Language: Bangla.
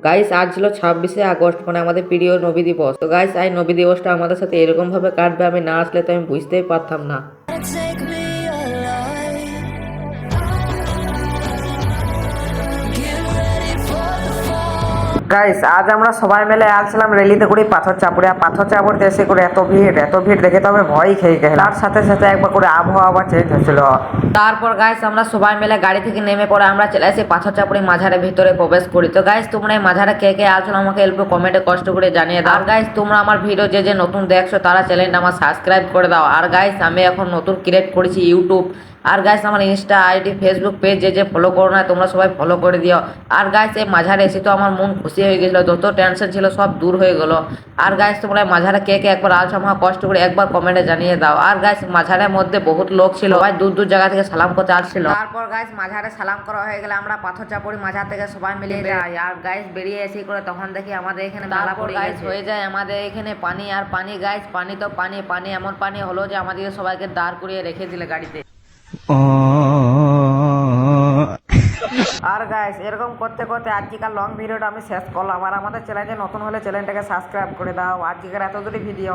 গাইস আজ ছিল 26শে আগস্ট, মানে আমাদের প্রিয় নবী দিবস। তো গাইস এই নবী দিবসটা আমাদের সাথে এরকম ভাবে কাটবে, আমি না আসলে তো আমি বুঝতেই পারতাম না। Take me alive. Get ready for the fall. Guys আজ আমরা সবাই মিলে আসছিলাম রেলিতে করে পাথর চাপড়ে, আর পাথর চাপড়তে এসে করে এত ভিড় দেখে তো আমি ভয় খেয়ে গেলাম। তার সাথে সাথে একবার করে আবহাওয়া চেঞ্জ হচ্ছিল। তারপর গাইস আমরা সবাই মিলে গাড়ি থেকে নেমে পড়ে আমরা চলে আসি পাথর চাপড়ি মাঝারের ভিতরে প্রবেশ করি। তো গাইস তোমরা এই মাঝারে কে কে আসলো আমাকে একটু কমেন্টে কষ্ট করে জানিয়ে দাও। আর গাইস তোমরা আমার ভিডিও যে নতুন দেখছো তারা চ্যানেলটা আমার সাবস্ক্রাইব করে দাও। আর গাইস আমি এখন নতুন ক্রিয়েট করেছি ইউটিউব, আর গাইস আমার ইনস্টা আইডি ফেসবুক পেজ যে ফলো করো না তোমরা সবাই ফলো করে দিও। আর গাইস এই মাঝারে এসে তো আমার মন খুশি হয়ে গেছিলো, যত টেনশন ছিল সব দূর হয়ে গেল। আর গাইস তোমরা মাঝারে কে কে একবার আছো আমাকে কষ্ট করে একবার কমেন্টে জানিয়ে দাও। আর গাইস মাঝারের মধ্যে বহুত লোক ছিল, ভাই দূর দূর জায়গা থেকে সালাম করতে আসছিল। তারপর গাইস মাঝারে সালাম করা হয়ে গেলে আমরা পাথর চাপড়ি মাঝার থেকে সবাই মিলে যাই। আর গাইস বেরিয়ে এসে করে তখন দেখি আমাদের এখানে মেলা পড়ে গাইস হয়ে যায় আমাদের এখানে পানি। আর পানি গাইস পানি তো পানি পানি এমন পানি হলো যে আমাদেরকে সবাইকে দাঁড় করিয়ে রেখে দিলে গাড়িতে। আর গাইস এরকম করতে করতে আজকের লং ভিডিওটা আমি শেষ করলাম। আর আমাদের চ্যানেলে নতুন হলে চ্যানেলটাকে সাবস্ক্রাইব করে দাও। আজকের এতদূরই ভিডিও।